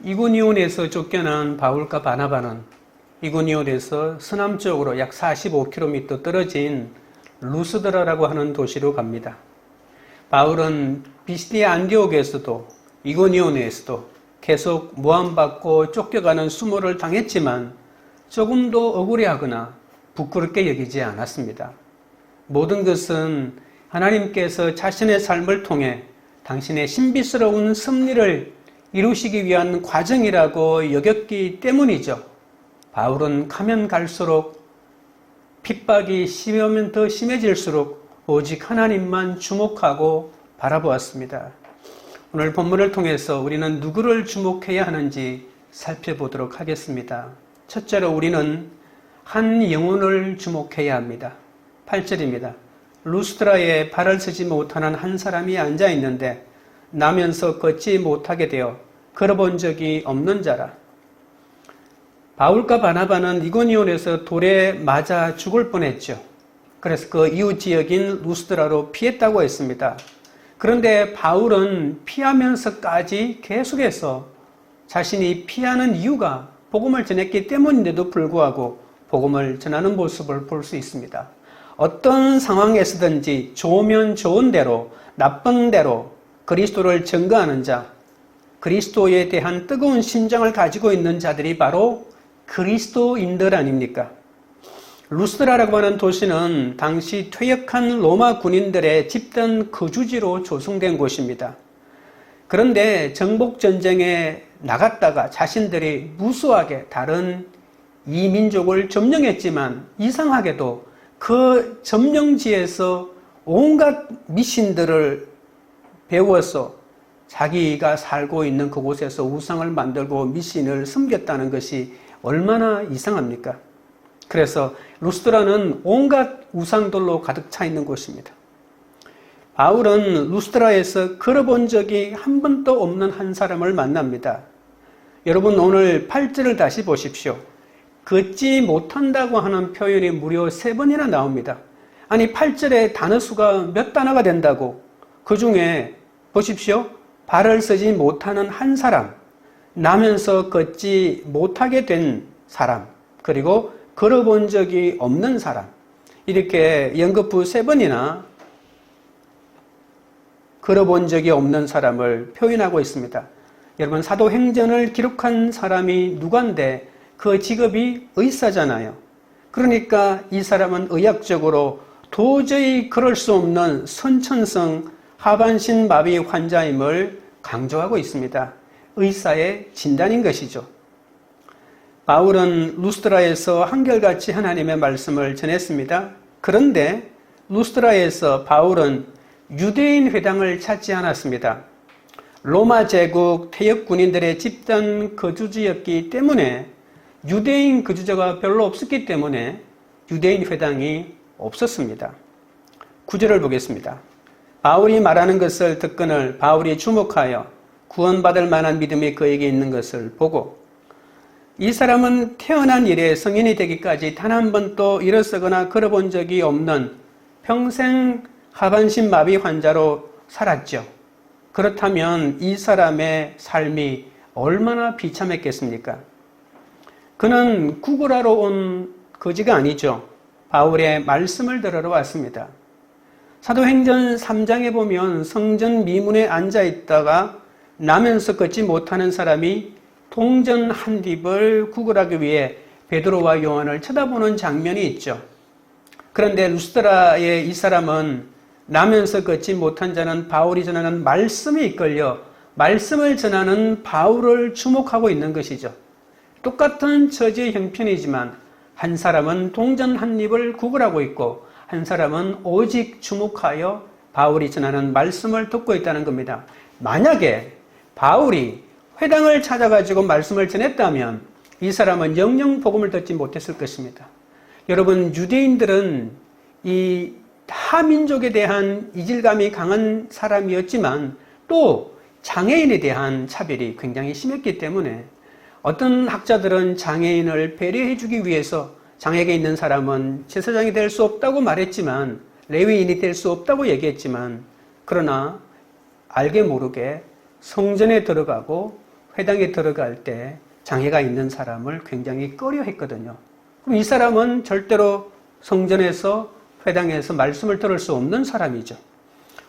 이고니온에서 쫓겨난 바울과 바나바는 이고니온에서 서남쪽으로 약 45km 떨어진 루스드라라고 하는 도시로 갑니다. 바울은 비시디아 안디옥에서도 이고니온에서도 계속 모함받고 쫓겨가는 수모를 당했지만 조금도 억울해하거나 부끄럽게 여기지 않았습니다. 모든 것은 하나님께서 자신의 삶을 통해 당신의 신비스러운 섭리를 이루시기 위한 과정이라고 여겼기 때문이죠. 바울은 가면 갈수록 핍박이 심하면 더 심해질수록 오직 하나님만 주목하고 바라보았습니다. 오늘 본문을 통해서 우리는 누구를 주목해야 하는지 살펴보도록 하겠습니다. 첫째로 우리는 한 영혼을 주목해야 합니다. 8절입니다. 루스드라에 발을 쓰지 못하는 한 사람이 앉아 있는데 나면서 걷지 못하게 되어 걸어본 적이 없는 자라. 바울과 바나바는 이고니온에서 돌에 맞아 죽을 뻔했죠. 그래서 그 이웃 지역인 루스드라로 피했다고 했습니다. 그런데 바울은 피하면서까지 계속해서 자신이 피하는 이유가 복음을 전했기 때문인데도 불구하고 복음을 전하는 모습을 볼 수 있습니다. 어떤 상황에서든지 좋으면 좋은 대로, 나쁜 대로 그리스도를 증거하는 자, 그리스도에 대한 뜨거운 심정을 가지고 있는 자들이 바로 그리스도인들 아닙니까? 루스드라라고 하는 도시는 당시 퇴역한 로마 군인들의 집단 거주지로 조성된 곳입니다. 그런데 정복전쟁에 나갔다가 자신들이 무수하게 다른 이민족을 점령했지만 이상하게도 그 점령지에서 온갖 미신들을 배워서 자기가 살고 있는 그곳에서 우상을 만들고 미신을 섬겼다는 것이 얼마나 이상합니까? 그래서 루스드라는 온갖 우상들로 가득 차 있는 곳입니다. 바울은 루스드라에서 걸어본 적이 한 번도 없는 한 사람을 만납니다. 여러분 오늘 8절을 다시 보십시오. 걷지 못한다고 하는 표현이 무려 3번이나 나옵니다. 아니 8절에 단어 수가 몇 단어가 된다고? 그 중에 보십시오. 발을 쓰지 못하는 한 사람, 나면서 걷지 못하게 된 사람, 그리고 걸어본 적이 없는 사람, 이렇게 연거푸 3번이나 걸어본 적이 없는 사람을 표현하고 있습니다. 여러분 사도행전을 기록한 사람이 누구인데 그 직업이 의사잖아요. 그러니까 이 사람은 의학적으로 도저히 그럴 수 없는 선천성 하반신 마비 환자임을 강조하고 있습니다. 의사의 진단인 것이죠. 바울은 루스드라에서 한결같이 하나님의 말씀을 전했습니다. 그런데 루스드라에서 바울은 유대인 회당을 찾지 않았습니다. 로마 제국 퇴역 군인들의 집단 거주지였기 때문에 유대인 거주자가 별로 없었기 때문에 유대인 회당이 없었습니다. 9절을 보겠습니다. 바울이 말하는 것을 듣거늘 바울이 주목하여 구원받을 만한 믿음이 그에게 있는 것을 보고 이 사람은 태어난 이래 성인이 되기까지 단 한 번도 일어서거나 걸어본 적이 없는 평생 하반신 마비 환자로 살았죠. 그렇다면 이 사람의 삶이 얼마나 비참했겠습니까? 그는 구걸하러 온 거지가 아니죠. 바울의 말씀을 들으러 왔습니다. 사도행전 3장에 보면 성전 미문에 앉아있다가 나면서 걷지 못하는 사람이 동전 한 딥을 구걸하기 위해 베드로와 요한을 쳐다보는 장면이 있죠. 그런데 루스드라의 이 사람은 나면서 걷지 못한 자는 바울이 전하는 말씀에 이끌려 말씀을 전하는 바울을 주목하고 있는 것이죠. 똑같은 처지의 형편이지만 한 사람은 동전 한 입을 구걸하고 있고 한 사람은 오직 주목하여 바울이 전하는 말씀을 듣고 있다는 겁니다. 만약에 바울이 회당을 찾아가지고 말씀을 전했다면 이 사람은 영영 복음을 듣지 못했을 것입니다. 여러분 유대인들은 이 타민족에 대한 이질감이 강한 사람이었지만 또 장애인에 대한 차별이 굉장히 심했기 때문에 어떤 학자들은 장애인을 배려해주기 위해서 장애가 있는 사람은 제사장이 될 수 없다고 말했지만 레위인이 될 수 없다고 얘기했지만 그러나 알게 모르게 성전에 들어가고 회당에 들어갈 때 장애가 있는 사람을 굉장히 꺼려했거든요. 그럼 이 사람은 절대로 성전에서 회당에서 말씀을 들을 수 없는 사람이죠.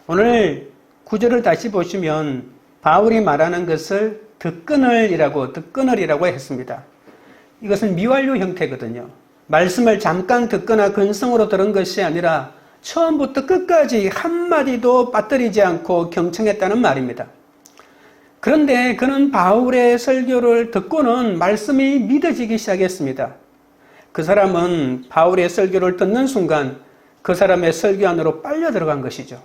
오늘 구절을 다시 보시면 바울이 말하는 것을 듣거늘이라고 했습니다. 이것은 미완료 형태거든요. 말씀을 잠깐 듣거나 근성으로 들은 것이 아니라 처음부터 끝까지 한마디도 빠뜨리지 않고 경청했다는 말입니다. 그런데 그는 바울의 설교를 듣고는 말씀이 믿어지기 시작했습니다. 그 사람은 바울의 설교를 듣는 순간 그 사람의 설교 안으로 빨려 들어간 것이죠.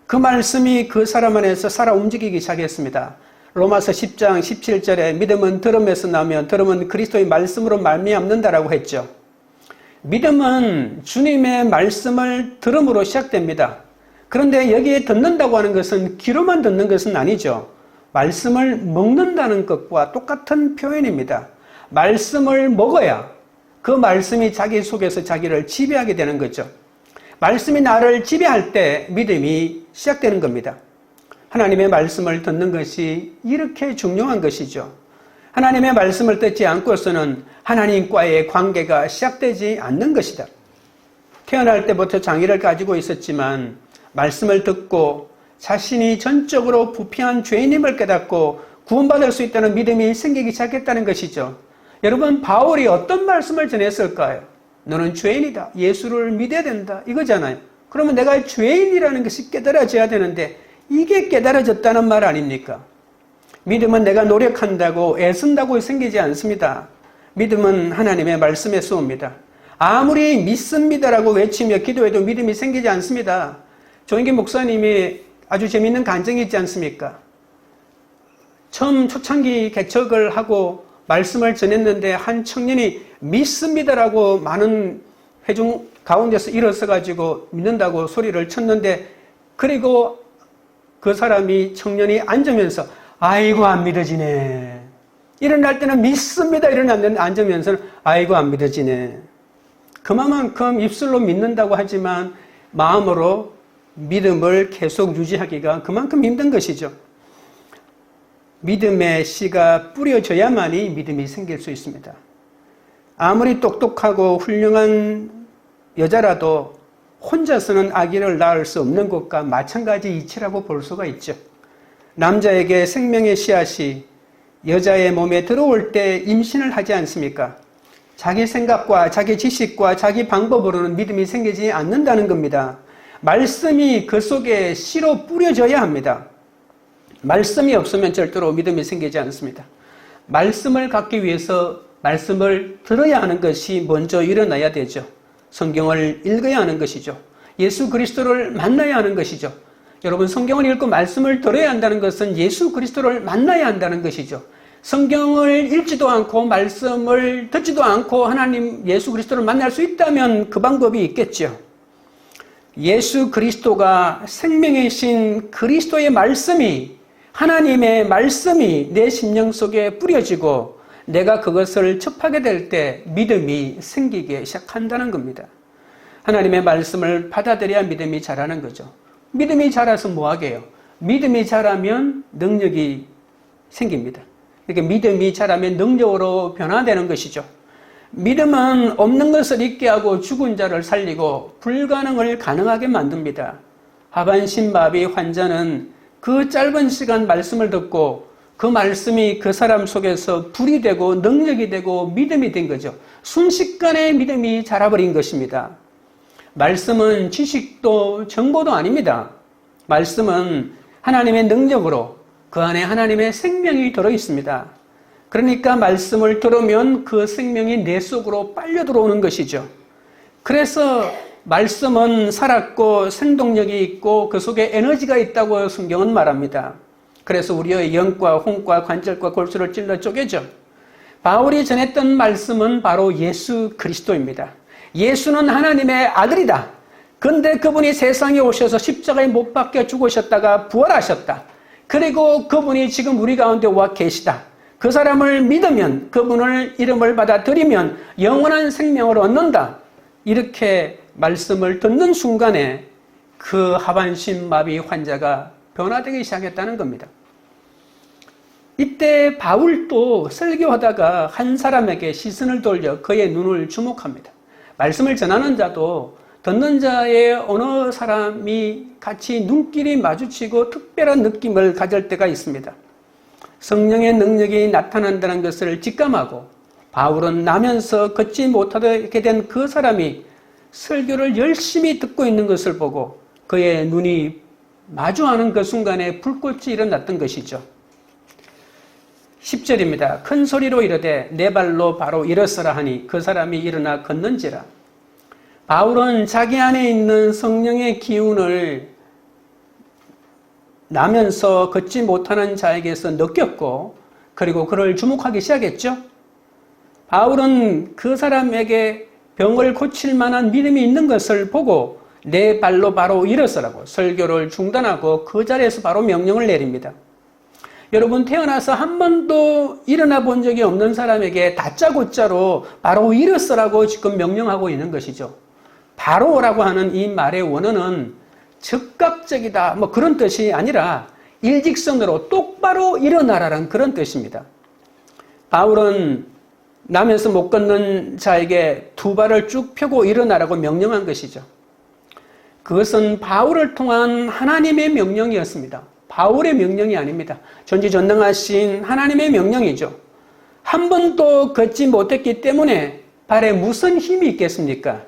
그 말씀이 그 사람 안에서 살아 움직이기 시작했습니다. 로마서 10장 17절에 믿음은 들음에서 나면 들음은 그리스도의 말씀으로 말미암는다라고 했죠. 믿음은 주님의 말씀을 들음으로 시작됩니다. 그런데 여기에 듣는다고 하는 것은 귀로만 듣는 것은 아니죠. 말씀을 먹는다는 것과 똑같은 표현입니다. 말씀을 먹어야 그 말씀이 자기 속에서 자기를 지배하게 되는 거죠. 말씀이 나를 지배할 때 믿음이 시작되는 겁니다. 하나님의 말씀을 듣는 것이 이렇게 중요한 것이죠. 하나님의 말씀을 듣지 않고서는 하나님과의 관계가 시작되지 않는 것이다. 태어날 때부터 장애를 가지고 있었지만 말씀을 듣고 자신이 전적으로 부패한 죄인임을 깨닫고 구원받을 수 있다는 믿음이 생기기 시작했다는 것이죠. 여러분, 바울이 어떤 말씀을 전했을까요? 너는 죄인이다. 예수를 믿어야 된다. 이거잖아요. 그러면 내가 죄인이라는 것이 깨달아져야 되는데 이게 깨달아졌다는 말 아닙니까? 믿음은 내가 노력한다고 애쓴다고 생기지 않습니다. 믿음은 하나님의 말씀에서 옵니다. 아무리 믿습니다라고 외치며 기도해도 믿음이 생기지 않습니다. 조인기 목사님이 아주 재미있는 간증이 있지 않습니까? 처음 초창기 개척을 하고 말씀을 전했는데 한 청년이 믿습니다라고 많은 회중 가운데서 일어서가지고 믿는다고 소리를 쳤는데, 그리고 그 사람이 청년이 앉으면서 아이고 안 믿어지네. 일어날 때는 믿습니다. 일어났는데 앉으면서는 아이고 안 믿어지네. 그만큼 입술로 믿는다고 하지만 마음으로 믿음을 계속 유지하기가 그만큼 힘든 것이죠. 믿음의 씨가 뿌려져야만이 믿음이 생길 수 있습니다. 아무리 똑똑하고 훌륭한 여자라도 혼자서는 아기를 낳을 수 없는 것과 마찬가지 이치라고 볼 수가 있죠. 남자에게 생명의 씨앗이 여자의 몸에 들어올 때 임신을 하지 않습니까? 자기 생각과 자기 지식과 자기 방법으로는 믿음이 생기지 않는다는 겁니다. 말씀이 그 속에 씨로 뿌려져야 합니다. 말씀이 없으면 절대로 믿음이 생기지 않습니다. 말씀을 갖기 위해서 말씀을 들어야 하는 것이 먼저 일어나야 되죠. 성경을 읽어야 하는 것이죠. 예수 그리스도를 만나야 하는 것이죠. 여러분, 성경을 읽고 말씀을 들어야 한다는 것은 예수 그리스도를 만나야 한다는 것이죠. 성경을 읽지도 않고 말씀을 듣지도 않고 하나님 예수 그리스도를 만날 수 있다면 그 방법이 있겠죠. 예수 그리스도가 생명이신 그리스도의 말씀이, 하나님의 말씀이 내 심령 속에 뿌려지고 내가 그것을 접하게 될 때 믿음이 생기기 시작한다는 겁니다. 하나님의 말씀을 받아들여야 믿음이 자라는 거죠. 믿음이 자라서 뭐 하게요? 믿음이 자라면 능력이 생깁니다. 이렇게 믿음이 자라면 능력으로 변화되는 것이죠. 믿음은 없는 것을 있게 하고 죽은 자를 살리고 불가능을 가능하게 만듭니다. 하반신마비 환자는 그 짧은 시간 말씀을 듣고 그 말씀이 그 사람 속에서 불이 되고 능력이 되고 믿음이 된 거죠. 순식간에 믿음이 자라버린 것입니다. 말씀은 지식도 정보도 아닙니다. 말씀은 하나님의 능력으로 그 안에 하나님의 생명이 들어있습니다. 그러니까 말씀을 들으면 그 생명이 내 속으로 빨려 들어오는 것이죠. 그래서 말씀은 살았고 생동력이 있고 그 속에 에너지가 있다고 성경은 말합니다. 그래서 우리의 영과 혼과 관절과 골수를 찔러 쪼개죠. 바울이 전했던 말씀은 바로 예수 그리스도입니다. 예수는 하나님의 아들이다. 그런데 그분이 세상에 오셔서 십자가에 못 박혀 죽으셨다가 부활하셨다. 그리고 그분이 지금 우리 가운데 와 계시다. 그 사람을 믿으면, 그분을 이름을 받아들이면 영원한 생명을 얻는다. 이렇게 말씀을 듣는 순간에 그 하반신 마비 환자가 변화되기 시작했다는 겁니다. 이때 바울도 설교하다가 한 사람에게 시선을 돌려 그의 눈을 주목합니다. 말씀을 전하는 자도 듣는 자의 어느 사람이 같이 눈길이 마주치고 특별한 느낌을 가질 때가 있습니다. 성령의 능력이 나타난다는 것을 직감하고 바울은 나면서 걷지 못하게 된 그 사람이 설교를 열심히 듣고 있는 것을 보고 그의 눈이 마주하는 그 순간에 불꽃이 일어났던 것이죠. 10절입니다. 큰 소리로 이르되 내 발로 바로 일어서라 하니 그 사람이 일어나 걷는지라. 바울은 자기 안에 있는 성령의 기운을 나면서 걷지 못하는 자에게서 느꼈고 그리고 그를 주목하기 시작했죠. 바울은 그 사람에게 병을 고칠 만한 믿음이 있는 것을 보고 내 발로 바로 일어서라고 설교를 중단하고 그 자리에서 바로 명령을 내립니다. 여러분, 태어나서 한 번도 일어나 본 적이 없는 사람에게 다짜고짜로 바로 일어서라고 지금 명령하고 있는 것이죠. 바로라고 하는 이 말의 원어는 즉각적이다 뭐 그런 뜻이 아니라 일직선으로 똑바로 일어나라는 그런 뜻입니다. 바울은 나면서 못 걷는 자에게 두 발을 쭉 펴고 일어나라고 명령한 것이죠. 그것은 바울을 통한 하나님의 명령이었습니다. 바울의 명령이 아닙니다. 전지전능하신 하나님의 명령이죠. 한 번도 걷지 못했기 때문에 발에 무슨 힘이 있겠습니까?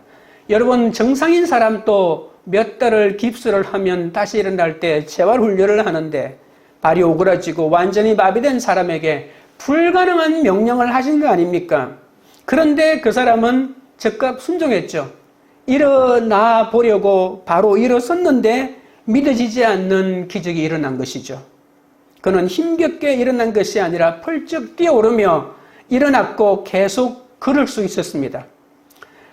여러분, 정상인 사람도 몇 달을 깁스를 하면 다시 일어날 때 재활훈련을 하는데 발이 오그라지고 완전히 마비된 사람에게 불가능한 명령을 하신 거 아닙니까? 그런데 그 사람은 즉각 순종했죠. 일어나 보려고 바로 일어섰는데 믿어지지 않는 기적이 일어난 것이죠. 그는 힘겹게 일어난 것이 아니라 펄쩍 뛰어오르며 일어났고 계속 걸을 수 있었습니다.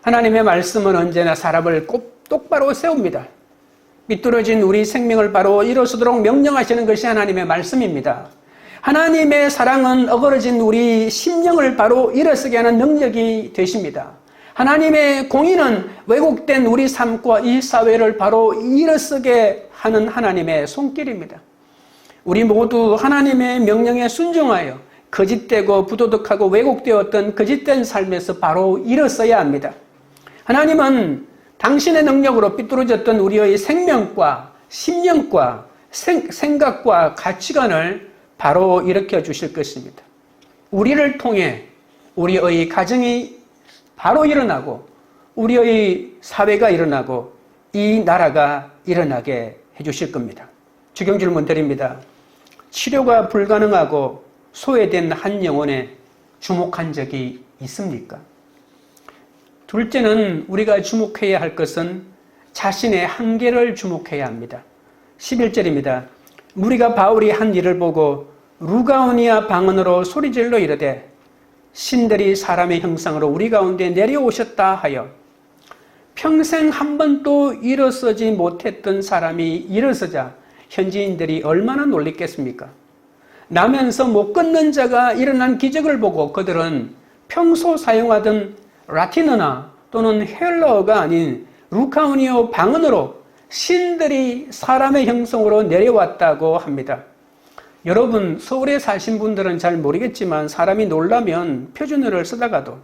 하나님의 말씀은 언제나 사람을 똑바로 세웁니다. 삐뚤어진 우리 생명을 바로 일어서도록 명령하시는 것이 하나님의 말씀입니다. 하나님의 사랑은 어그러진 우리 심령을 바로 일어서게 하는 능력이 되십니다. 하나님의 공의는 왜곡된 우리 삶과 이 사회를 바로 일어서게 하는 하나님의 손길입니다. 우리 모두 하나님의 명령에 순종하여 거짓되고 부도덕하고 왜곡되었던 거짓된 삶에서 바로 일어서야 합니다. 하나님은 당신의 능력으로 삐뚤어졌던 우리의 생명과 심령과 생각과 가치관을 바로 일으켜 주실 것입니다. 우리를 통해 우리의 가정이 바로 일어나고 우리의 사회가 일어나고 이 나라가 일어나게 해주실 겁니다. 적용 질문 드립니다. 치료가 불가능하고 소외된 한 영혼에 주목한 적이 있습니까? 둘째는 우리가 주목해야 할 것은 자신의 한계를 주목해야 합니다. 11절입니다. 무리가 바울이 한 일을 보고 루가오니아 방언으로 소리질러 이르되 신들이 사람의 형상으로 우리 가운데 내려오셨다 하여 평생 한 번도 일어서지 못했던 사람이 일어서자 현지인들이 얼마나 놀랬겠습니까? 나면서 못 걷는 자가 일어난 기적을 보고 그들은 평소 사용하던 라틴어나 또는 헬러어가 아닌 루카오니아 방언으로 신들이 사람의 형성으로 내려왔다고 합니다. 여러분, 서울에 사신 분들은 잘 모르겠지만 사람이 놀라면 표준어를 쓰다가도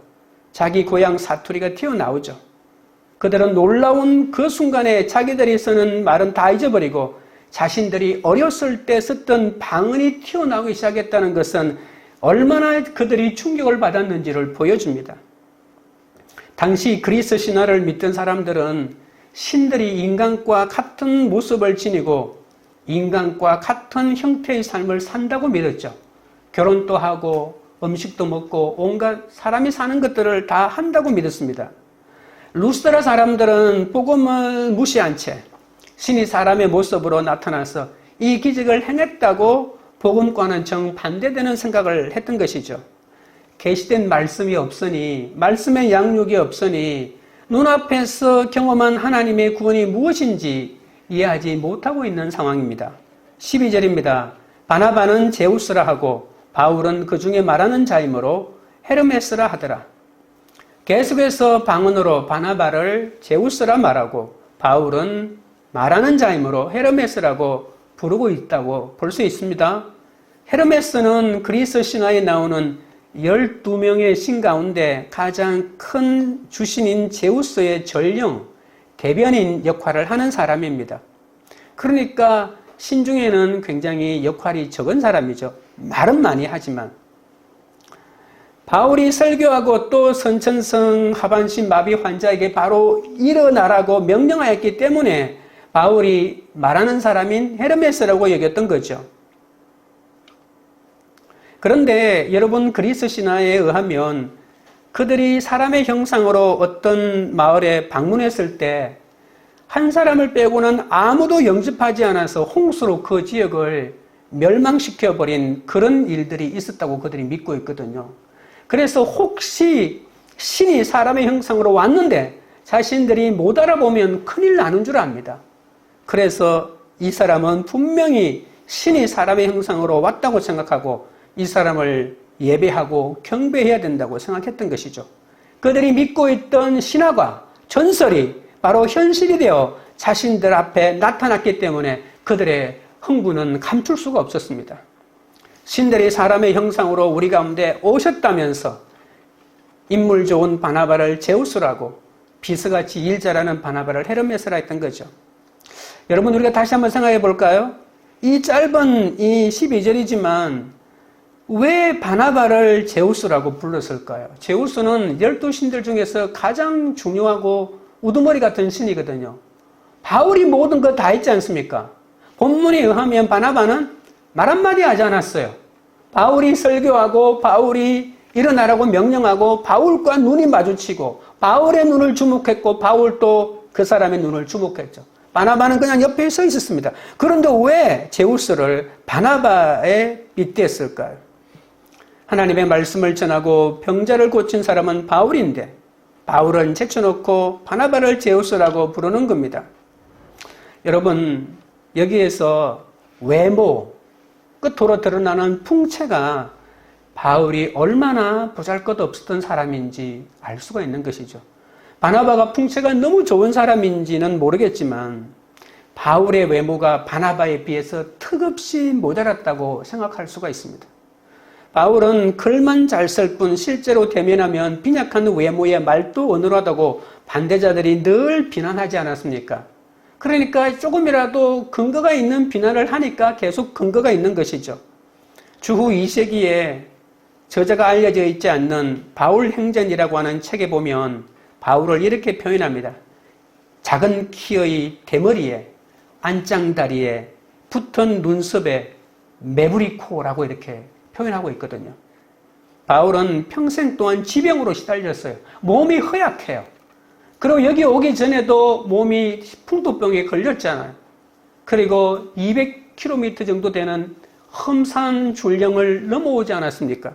자기 고향 사투리가 튀어나오죠. 그들은 놀라운 그 순간에 자기들이 쓰는 말은 다 잊어버리고 자신들이 어렸을 때 썼던 방언이 튀어나오기 시작했다는 것은 얼마나 그들이 충격을 받았는지를 보여줍니다. 당시 그리스 신화를 믿던 사람들은 신들이 인간과 같은 모습을 지니고 인간과 같은 형태의 삶을 산다고 믿었죠. 결혼도 하고 음식도 먹고 온갖 사람이 사는 것들을 다 한다고 믿었습니다. 루스드라 사람들은 복음을 무시한 채 신이 사람의 모습으로 나타나서 이 기적을 행했다고 복음과는 정반대되는 생각을 했던 것이죠. 계시된 말씀이 없으니, 말씀의 양육이 없으니 눈앞에서 경험한 하나님의 구원이 무엇인지 이해하지 못하고 있는 상황입니다. 12절입니다. 바나바는 제우스라 하고 바울은 그 중에 말하는 자이므로 헤르메스라 하더라. 계속해서 방언으로 바나바를 제우스라 말하고 바울은 말하는 자이므로 헤르메스라고 부르고 있다고 볼 수 있습니다. 헤르메스는 그리스 신화에 나오는 12명의 신 가운데 가장 큰 주신인 제우스의 전령, 대변인 역할을 하는 사람입니다. 그러니까 신 중에는 굉장히 역할이 적은 사람이죠. 말은 많이 하지만. 바울이 설교하고 또 선천성 하반신 마비 환자에게 바로 일어나라고 명령하였기 때문에 바울이 말하는 사람인 헤르메스라고 여겼던 거죠. 그런데 여러분, 그리스 신화에 의하면 그들이 사람의 형상으로 어떤 마을에 방문했을 때 한 사람을 빼고는 아무도 영접하지 않아서 홍수로 그 지역을 멸망시켜버린 그런 일들이 있었다고 그들이 믿고 있거든요. 그래서 혹시 신이 사람의 형상으로 왔는데 자신들이 못 알아보면 큰일 나는 줄 압니다. 그래서 이 사람은 분명히 신이 사람의 형상으로 왔다고 생각하고 이 사람을 예배하고 경배해야 된다고 생각했던 것이죠. 그들이 믿고 있던 신화가, 전설이 바로 현실이 되어 자신들 앞에 나타났기 때문에 그들의 흥분은 감출 수가 없었습니다. 신들이 사람의 형상으로 우리 가운데 오셨다면서 인물 좋은 바나바를 제우스라고, 비스같이 일 잘하는 바나바를 헤르메스라 했던 거죠. 여러분, 우리가 다시 한번 생각해 볼까요? 이 짧은 이 12절이지만 왜 바나바를 제우스라고 불렀을까요? 제우스는 12신들 중에서 가장 중요하고 우두머리 같은 신이거든요. 바울이 모든 거 다 했지 않습니까? 본문에 의하면 바나바는 말 한마디 하지 않았어요. 바울이 설교하고 바울이 일어나라고 명령하고 바울과 눈이 마주치고 바울의 눈을 주목했고 바울도 그 사람의 눈을 주목했죠. 바나바는 그냥 옆에 서 있었습니다. 그런데 왜 제우스를 바나바에 빗댔을까요? 하나님의 말씀을 전하고 병자를 고친 사람은 바울인데 바울은 제쳐놓고 바나바를 제우스라고 부르는 겁니다. 여러분, 여기에서 외모, 끝으로 드러나는 풍채가 바울이 얼마나 보잘것없었던 사람인지 알 수가 있는 것이죠. 바나바가 풍채가 너무 좋은 사람인지는 모르겠지만 바울의 외모가 바나바에 비해서 턱없이 모자랐다고 생각할 수가 있습니다. 바울은 글만 잘 쓸 뿐 실제로 대면하면 빈약한 외모에 말도 어눌하다고 반대자들이 늘 비난하지 않았습니까? 그러니까 조금이라도 근거가 있는 비난을 하니까 계속 근거가 있는 것이죠. 주후 2세기에 저자가 알려져 있지 않는 바울 행전이라고 하는 책에 보면 바울을 이렇게 표현합니다. 작은 키의 대머리에, 안짱다리에, 붓은 눈썹에, 매부리 코라고 이렇게 표현하고 있거든요. 바울은 평생 동안 지병으로 시달렸어요. 몸이 허약해요. 그리고 여기 오기 전에도 몸이 풍토병에 걸렸잖아요. 그리고 200km 정도 되는 험산 줄령을 넘어오지 않았습니까?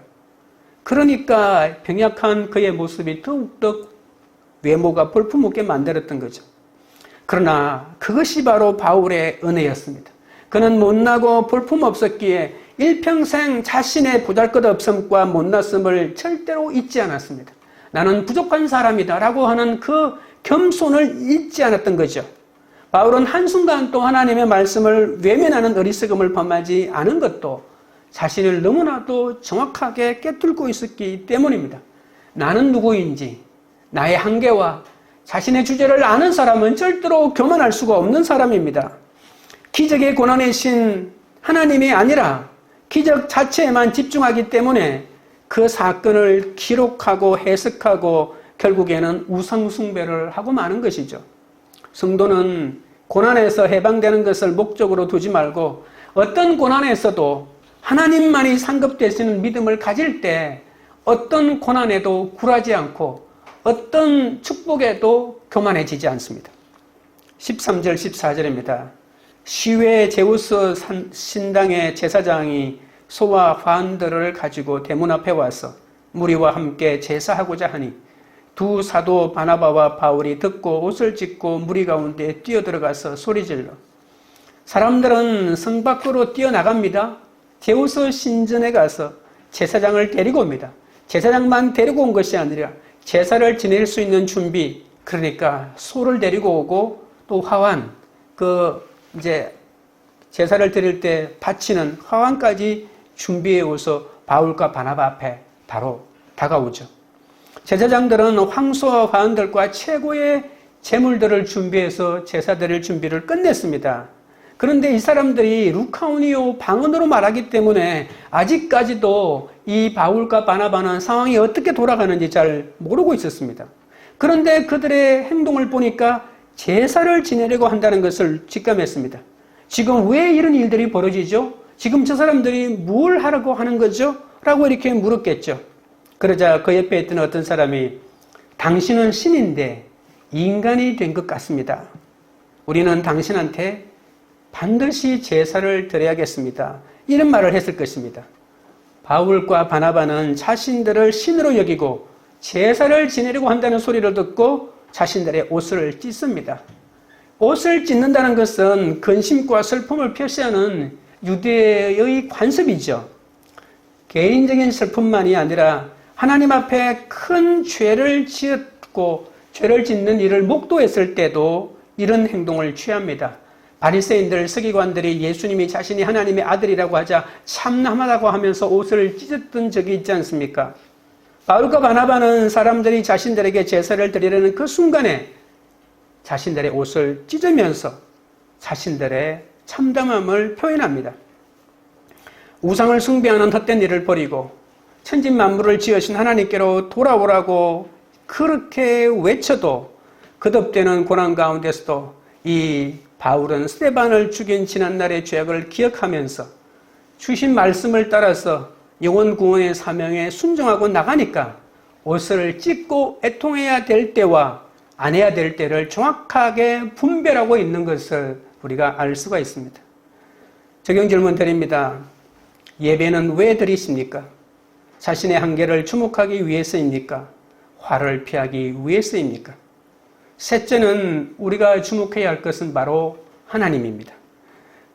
그러니까 병약한 그의 모습이 더욱더 외모가 볼품없게 만들었던 거죠. 그러나 그것이 바로 바울의 은혜였습니다. 그는 못나고 볼품없었기에 일평생 자신의 보잘것없음과 못났음을 절대로 잊지 않았습니다. 나는 부족한 사람이다 라고 하는 그 겸손을 잊지 않았던 거죠. 바울은 한순간 또 하나님의 말씀을 외면하는 어리석음을 범하지 않은 것도 자신을 너무나도 정확하게 꿰뚫고 있었기 때문입니다. 나는 누구인지, 나의 한계와 자신의 주제를 아는 사람은 절대로 교만할 수가 없는 사람입니다. 기적의 권한의 신 하나님이 아니라 기적 자체에만 집중하기 때문에 그 사건을 기록하고 해석하고 결국에는 우상숭배를 하고 마는 것이죠. 성도는 고난에서 해방되는 것을 목적으로 두지 말고 어떤 고난에서도 하나님만이 상급되시는 믿음을 가질 때 어떤 고난에도 굴하지 않고 어떤 축복에도 교만해지지 않습니다. 13절 14절입니다. 시외 제우스 신당의 제사장이 소와 화환들을 가지고 대문 앞에 와서 무리와 함께 제사하고자 하니 두 사도 바나바와 바울이 듣고 옷을 찢고 무리 가운데 뛰어들어가서 소리질러 사람들은 성 밖으로 뛰어나갑니다. 제우스 신전에 가서 제사장을 데리고 옵니다. 제사장만 데리고 온 것이 아니라 제사를 지낼 수 있는 준비, 그러니까 소를 데리고 오고 또 화환, 이제 제사를 드릴 때 바치는 화환까지 준비해오서 바울과 바나바 앞에 바로 다가오죠. 제사장들은 황소와 화원들과 최고의 제물들을 준비해서 제사 드릴 준비를 끝냈습니다. 그런데 이 사람들이 루카오니오 방언으로 말하기 때문에 아직까지도 이 바울과 바나바는 상황이 어떻게 돌아가는지 잘 모르고 있었습니다. 그런데 그들의 행동을 보니까 제사를 지내려고 한다는 것을 직감했습니다. 지금 왜 이런 일들이 벌어지죠? 지금 저 사람들이 뭘 하라고 하는 거죠? 라고 이렇게 물었겠죠. 그러자 그 옆에 있던 어떤 사람이 당신은 신인데 인간이 된 것 같습니다. 우리는 당신한테 반드시 제사를 드려야겠습니다. 이런 말을 했을 것입니다. 바울과 바나바는 자신들을 신으로 여기고 제사를 지내려고 한다는 소리를 듣고 자신들의 옷을 찢습니다. 옷을 찢는다는 것은 근심과 슬픔을 표시하는 유대의 관습이죠. 개인적인 슬픔만이 아니라 하나님 앞에 큰 죄를 지었고 죄를 짓는 일을 목도했을 때도 이런 행동을 취합니다. 바리새인들, 서기관들이 예수님이 자신이 하나님의 아들이라고 하자 참남하다고 하면서 옷을 찢었던 적이 있지 않습니까? 바울과 바나바는 사람들이 자신들에게 제사를 드리려는 그 순간에 자신들의 옷을 찢으면서 자신들의 참담함을 표현합니다. 우상을 숭배하는 헛된 일을 버리고 천진만물을 지으신 하나님께로 돌아오라고 그렇게 외쳐도 거듭되는 고난 가운데서도 이 바울은 스데반을 죽인 지난날의 죄악을 기억하면서 주신 말씀을 따라서 영혼 구원의 사명에 순종하고 나가니까 옷을 찢고 애통해야 될 때와 안 해야 될 때를 정확하게 분별하고 있는 것을 우리가 알 수가 있습니다. 적용 질문 드립니다. 예배는 왜 드리십니까? 자신의 한계를 주목하기 위해서입니까? 화를 피하기 위해서입니까? 셋째는 우리가 주목해야 할 것은 바로 하나님입니다.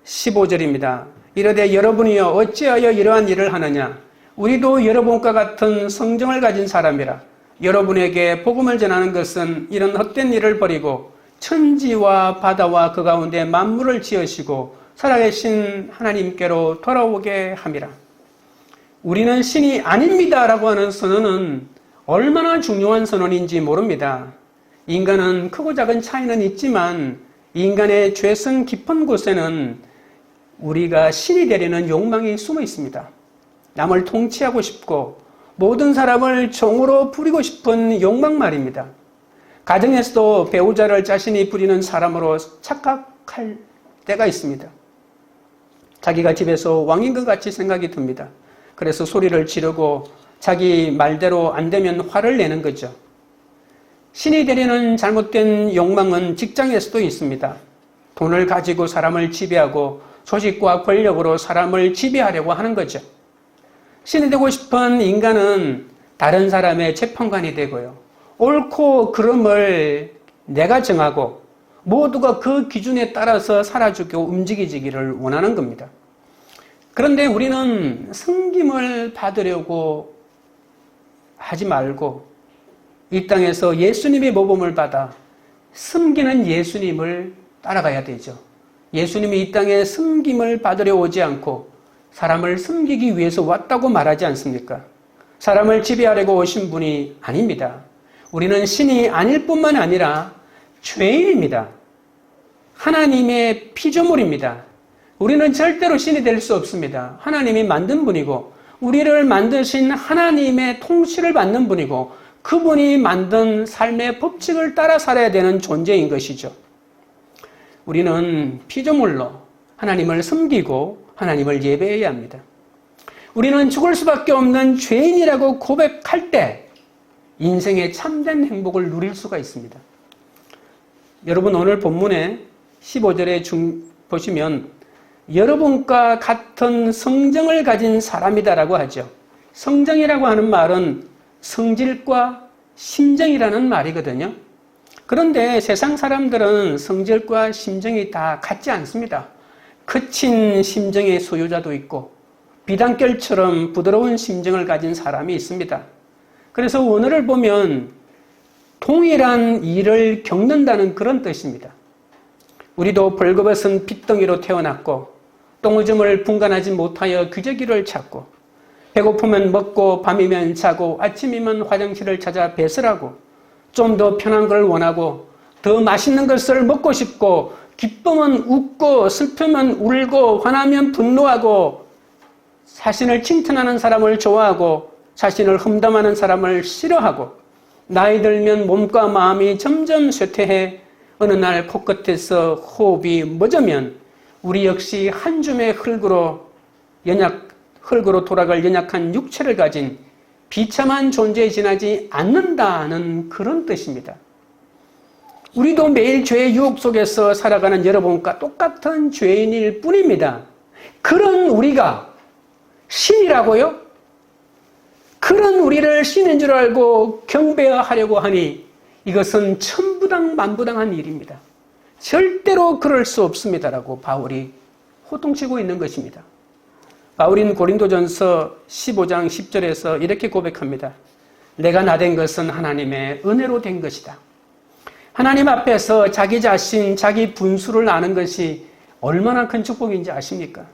15절입니다. 이르되 여러분이여 어찌하여 이러한 일을 하느냐? 우리도 여러분과 같은 성정을 가진 사람이라. 여러분에게 복음을 전하는 것은 이런 헛된 일을 버리고 천지와 바다와 그 가운데 만물을 지으시고 살아계신 하나님께로 돌아오게 함이라. 우리는 신이 아닙니다 라고 하는 선언은 얼마나 중요한 선언인지 모릅니다. 인간은 크고 작은 차이는 있지만 인간의 죄성 깊은 곳에는 우리가 신이 되려는 욕망이 숨어 있습니다. 남을 통치하고 싶고 모든 사람을 종으로 부리고 싶은 욕망 말입니다. 가정에서도 배우자를 자신이 부리는 사람으로 착각할 때가 있습니다. 자기가 집에서 왕인 것 같이 생각이 듭니다. 그래서 소리를 지르고 자기 말대로 안 되면 화를 내는 거죠. 신이 되려는 잘못된 욕망은 직장에서도 있습니다. 돈을 가지고 사람을 지배하고 조직과 권력으로 사람을 지배하려고 하는 거죠. 신이 되고 싶은 인간은 다른 사람의 재판관이 되고요. 옳고 그름을 내가 정하고 모두가 그 기준에 따라서 살아주고 움직이기를 원하는 겁니다. 그런데 우리는 섬김을 받으려고 하지 말고 이 땅에서 예수님의 모범을 받아 섬기는 예수님을 따라가야 되죠. 예수님이 이 땅에 섬김을 받으려 오지 않고 사람을 섬기기 위해서 왔다고 말하지 않습니까? 사람을 지배하려고 오신 분이 아닙니다. 우리는 신이 아닐 뿐만 아니라 죄인입니다. 하나님의 피조물입니다. 우리는 절대로 신이 될 수 없습니다. 하나님이 만든 분이고 우리를 만드신 하나님의 통치를 받는 분이고 그분이 만든 삶의 법칙을 따라 살아야 되는 존재인 것이죠. 우리는 피조물로 하나님을 섬기고 하나님을 예배해야 합니다. 우리는 죽을 수밖에 없는 죄인이라고 고백할 때 인생의 참된 행복을 누릴 수가 있습니다. 여러분 오늘 본문에 15절에 보시면 여러분과 같은 성정을 가진 사람이다라고 하죠. 성정이라고 하는 말은 성질과 심정이라는 말이거든요. 그런데 세상 사람들은 성질과 심정이 다 같지 않습니다. 거친 심정의 소유자도 있고 비단결처럼 부드러운 심정을 가진 사람이 있습니다. 그래서 원어를 보면 동일한 일을 겪는다는 그런 뜻입니다. 우리도 벌거벗은 핏덩이로 태어났고 똥오줌을 분간하지 못하여 규제기를 찾고 배고프면 먹고 밤이면 자고 아침이면 화장실을 찾아 배설하고 좀 더 편한 걸 원하고 더 맛있는 것을 먹고 싶고 기쁘면 웃고 슬프면 울고 화나면 분노하고 자신을 칭찬하는 사람을 좋아하고 자신을 험담하는 사람을 싫어하고 나이 들면 몸과 마음이 점점 쇠퇴해 어느 날 코끝에서 호흡이 멎으면 우리 역시 한 줌의 흙으로 돌아갈 연약한 육체를 가진 비참한 존재에 지나지 않는다는 그런 뜻입니다. 우리도 매일 죄의 유혹 속에서 살아가는 여러분과 똑같은 죄인일 뿐입니다. 그런 우리가 신이라고요? 그런 우리를 신인 줄 알고 경배하려고 하니 이것은 천부당만부당한 일입니다. 절대로 그럴 수 없습니다라고 바울이 호통치고 있는 것입니다. 바울인 고린도전서 15장 10절에서 이렇게 고백합니다. 내가 나된 것은 하나님의 은혜로 된 것이다. 하나님 앞에서 자기 자신, 자기 분수를 아는 것이 얼마나 큰 축복인지 아십니까?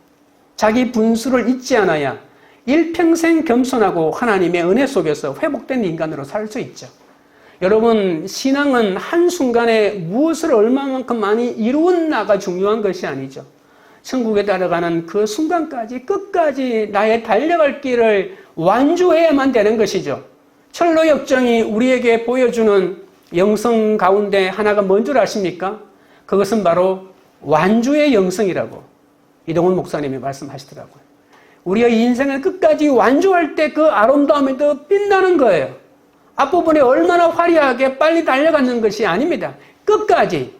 자기 분수를 잊지 않아야 일평생 겸손하고 하나님의 은혜 속에서 회복된 인간으로 살 수 있죠. 여러분, 신앙은 한순간에 무엇을 얼마만큼 많이 이루었나가 중요한 것이 아니죠. 천국에 따라가는 그 순간까지 끝까지 나의 달려갈 길을 완주해야만 되는 것이죠. 철로 역정이 우리에게 보여주는 영성 가운데 하나가 뭔 줄 아십니까? 그것은 바로 완주의 영성이라고 이동훈 목사님이 말씀하시더라고요. 우리의 인생을 끝까지 완주할 때 그 아름다움이 더 빛나는 거예요. 앞부분에 얼마나 화려하게 빨리 달려가는 것이 아닙니다. 끝까지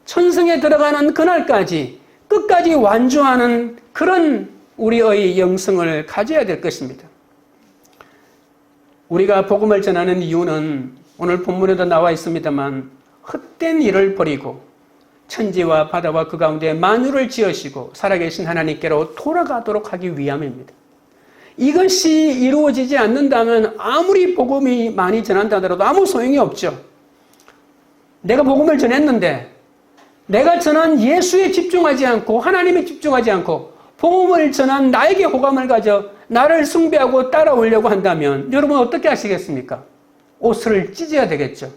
천성에 들어가는 그날까지 끝까지 완주하는 그런 우리의 영성을 가져야 될 것입니다. 우리가 복음을 전하는 이유는 오늘 본문에도 나와 있습니다만 헛된 일을 버리고 천지와 바다와 그 가운데 만유를 지으시고 살아계신 하나님께로 돌아가도록 하기 위함입니다. 이것이 이루어지지 않는다면 아무리 복음이 많이 전한다 하더라도 아무 소용이 없죠. 내가 복음을 전했는데 내가 전한 예수에 집중하지 않고 하나님에 집중하지 않고 복음을 전한 나에게 호감을 가져 나를 숭배하고 따라오려고 한다면 여러분 어떻게 하시겠습니까? 옷을 찢어야 되겠죠.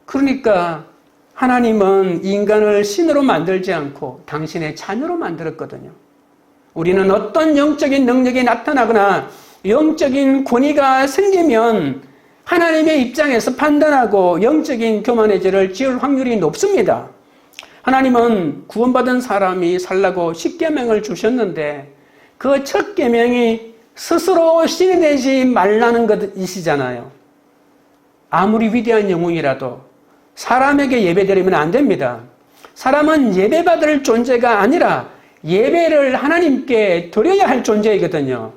그러니까 하나님은 인간을 신으로 만들지 않고 당신의 자녀로 만들었거든요. 우리는 어떤 영적인 능력이 나타나거나 영적인 권위가 생기면 하나님의 입장에서 판단하고 영적인 교만의 죄를 지을 확률이 높습니다. 하나님은 구원받은 사람이 살라고 10계명을 주셨는데 그 첫 계명이 스스로 신이 되지 말라는 것이시잖아요. 아무리 위대한 영웅이라도 사람에게 예배드리면 안 됩니다. 사람은 예배받을 존재가 아니라 예배를 하나님께 드려야 할 존재이거든요.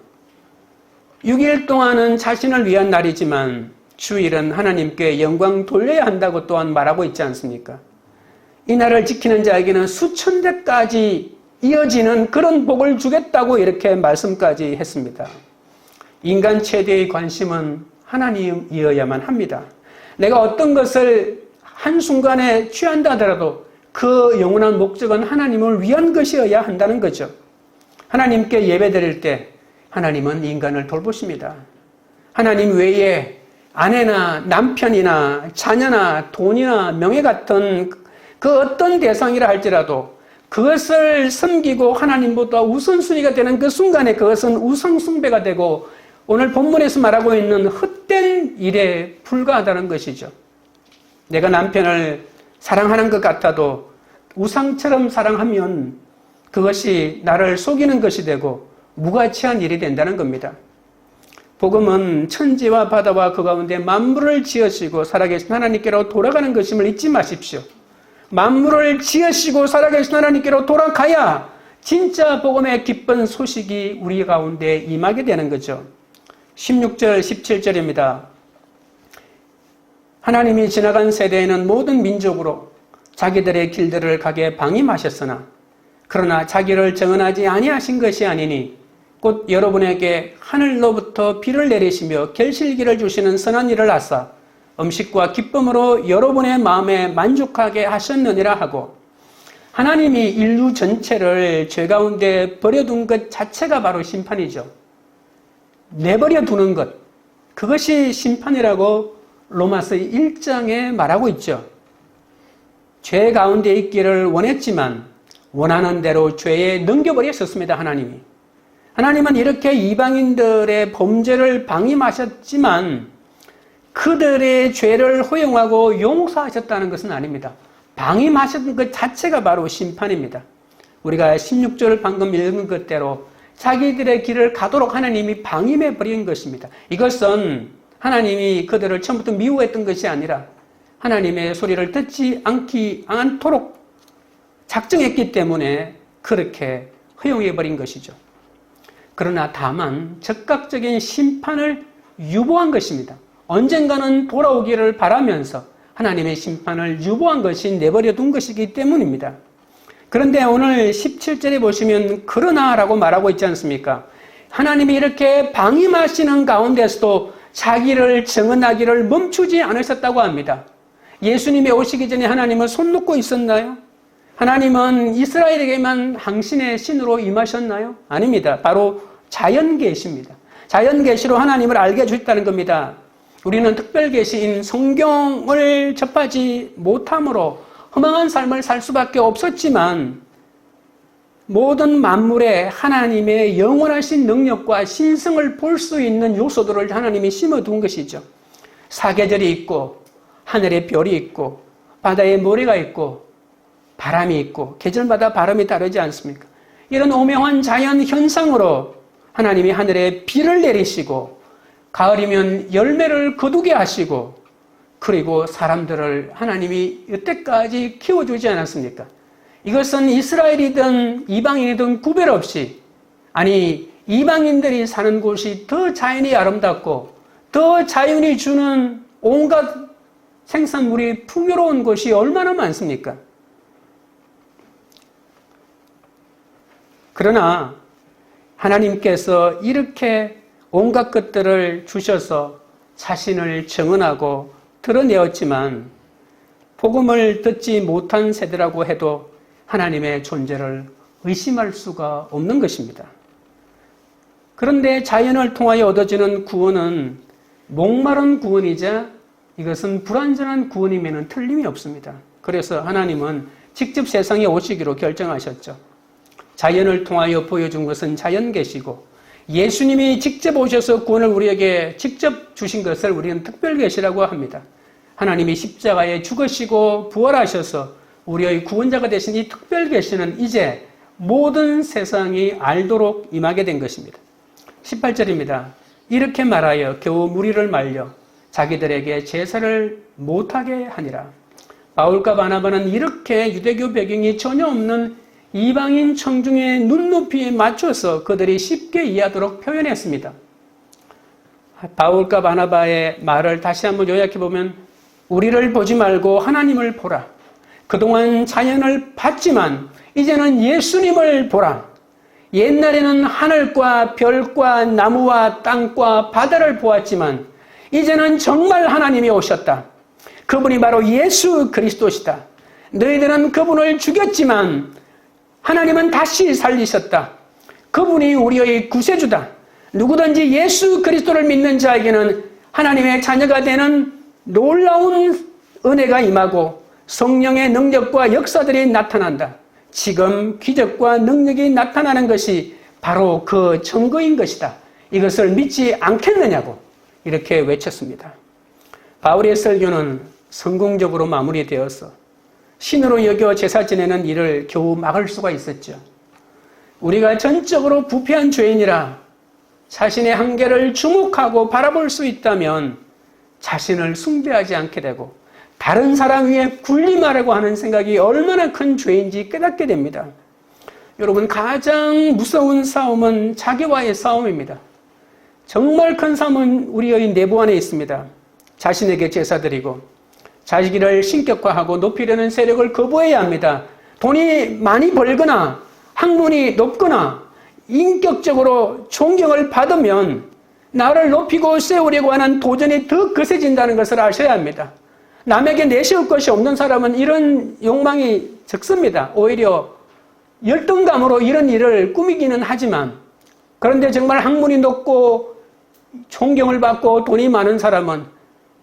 6일 동안은 자신을 위한 날이지만 주일은 하나님께 영광 돌려야 한다고 또한 말하고 있지 않습니까? 이 날을 지키는 자에게는 수천 대까지 이어지는 그런 복을 주겠다고 이렇게 말씀까지 했습니다. 인간 최대의 관심은 하나님이어야만 합니다. 내가 어떤 것을 한순간에 취한다 하더라도 그 영원한 목적은 하나님을 위한 것이어야 한다는 거죠. 하나님께 예배드릴 때 하나님은 인간을 돌보십니다. 하나님 외에 아내나 남편이나 자녀나 돈이나 명예 같은 그 어떤 대상이라 할지라도 그것을 섬기고 하나님보다 우선순위가 되는 그 순간에 그것은 우상숭배가 되고 오늘 본문에서 말하고 있는 헛된 일에 불과하다는 것이죠. 내가 남편을 사랑하는 것 같아도 우상처럼 사랑하면 그것이 나를 속이는 것이 되고 무가치한 일이 된다는 겁니다. 복음은 천지와 바다와 그 가운데 만물을 지으시고 살아계신 하나님께로 돌아가는 것임을 잊지 마십시오. 만물을 지으시고 살아계신 하나님께로 돌아가야 진짜 복음의 기쁜 소식이 우리 가운데 임하게 되는 거죠. 16절, 17절입니다. 하나님이 지나간 세대에는 모든 민족으로 자기들의 길들을 가게 방임하셨으나 그러나 자기를 정언하지 아니하신 것이 아니니 곧 여러분에게 하늘로부터 비를 내리시며 결실기를 주시는 선한 일을 하사 음식과 기쁨으로 여러분의 마음에 만족하게 하셨느니라 하고 하나님이 인류 전체를 죄 가운데 버려둔 것 자체가 바로 심판이죠. 내버려 두는 것, 그것이 심판이라고 로마서 1장에 말하고 있죠. 죄 가운데 있기를 원했지만 원하는 대로 죄에 넘겨버렸었습니다. 하나님은 이렇게 이방인들의 범죄를 방임하셨지만 그들의 죄를 허용하고 용서하셨다는 것은 아닙니다. 방임하셨던 것 자체가 바로 심판입니다. 우리가 16절을 방금 읽은 것대로 자기들의 길을 가도록 하나님이 방임해버린 것입니다. 이것은 하나님이 그들을 처음부터 미워했던 것이 아니라 하나님의 소리를 듣지 않도록 작정했기 때문에 그렇게 허용해버린 것이죠. 그러나 다만 즉각적인 심판을 유보한 것입니다. 언젠가는 돌아오기를 바라면서 하나님의 심판을 유보한 것이 내버려 둔 것이기 때문입니다. 그런데 오늘 17절에 보시면 그러나라고 말하고 있지 않습니까? 하나님이 이렇게 방임하시는 가운데서도 자기를 증언하기를 멈추지 않으셨다고 합니다. 예수님이 오시기 전에 하나님은 손 놓고 있었나요? 하나님은 이스라엘에게만 당신의 신으로 임하셨나요? 아닙니다. 바로 자연계시입니다. 자연계시로 하나님을 알게 해주셨다는 겁니다. 우리는 특별계시인 성경을 접하지 못함으로 허망한 삶을 살 수밖에 없었지만 모든 만물에 하나님의 영원하신 능력과 신성을 볼 수 있는 요소들을 하나님이 심어둔 것이죠. 사계절이 있고 하늘에 별이 있고 바다에 모래가 있고 바람이 있고 계절마다 바람이 다르지 않습니까? 이런 오묘한 자연 현상으로 하나님이 하늘에 비를 내리시고 가을이면 열매를 거두게 하시고 그리고 사람들을 하나님이 여태까지 키워주지 않았습니까? 이것은 이스라엘이든 이방인이든 구별 없이 아니 이방인들이 사는 곳이 더 자연이 아름답고 더 자연이 주는 온갖 생산물이 풍요로운 곳이 얼마나 많습니까? 그러나 하나님께서 이렇게 온갖 것들을 주셔서 자신을 증언하고 드러내었지만 복음을 듣지 못한 세대라고 해도 하나님의 존재를 의심할 수가 없는 것입니다. 그런데 자연을 통하여 얻어지는 구원은 목마른 구원이자 이것은 불완전한 구원임에는 틀림이 없습니다. 그래서 하나님은 직접 세상에 오시기로 결정하셨죠. 자연을 통하여 보여준 것은 자연계시고 예수님이 직접 오셔서 구원을 우리에게 직접 주신 것을 우리는 특별계시라고 합니다. 하나님이 십자가에 죽으시고 부활하셔서 우리의 구원자가 되신 이 특별계시는 이제 모든 세상이 알도록 임하게 된 것입니다. 18절입니다. 이렇게 말하여 겨우 무리를 말려 자기들에게 제사를 못하게 하니라. 바울과 바나바는 이렇게 유대교 배경이 전혀 없는 이방인 청중의 눈높이에 맞춰서 그들이 쉽게 이해하도록 표현했습니다. 바울과 바나바의 말을 다시 한번 요약해보면 우리를 보지 말고 하나님을 보라. 그동안 자연을 봤지만 이제는 예수님을 보라. 옛날에는 하늘과 별과 나무와 땅과 바다를 보았지만 이제는 정말 하나님이 오셨다. 그분이 바로 예수 그리스도시다. 너희들은 그분을 죽였지만 하나님은 다시 살리셨다. 그분이 우리의 구세주다. 누구든지 예수 그리스도를 믿는 자에게는 하나님의 자녀가 되는 놀라운 은혜가 임하고 성령의 능력과 역사들이 나타난다. 지금 기적과 능력이 나타나는 것이 바로 그 증거인 것이다. 이것을 믿지 않겠느냐고 이렇게 외쳤습니다. 바울의 설교는 성공적으로 마무리되어서 신으로 여겨 제사 지내는 일을 겨우 막을 수가 있었죠. 우리가 전적으로 부패한 죄인이라 자신의 한계를 주목하고 바라볼 수 있다면 자신을 숭배하지 않게 되고 다른 사람 위에 군림하려고 하는 생각이 얼마나 큰 죄인지 깨닫게 됩니다. 여러분, 가장 무서운 싸움은 자기와의 싸움입니다. 정말 큰 싸움은 우리의 내부 안에 있습니다. 자신에게 제사 드리고 자기를 신격화하고 높이려는 세력을 거부해야 합니다. 돈이 많이 벌거나 학문이 높거나 인격적으로 존경을 받으면 나를 높이고 세우려고 하는 도전이 더 거세진다는 것을 아셔야 합니다. 남에게 내세울 것이 없는 사람은 이런 욕망이 적습니다. 오히려 열등감으로 이런 일을 꾸미기는 하지만, 그런데 정말 학문이 높고 존경을 받고 돈이 많은 사람은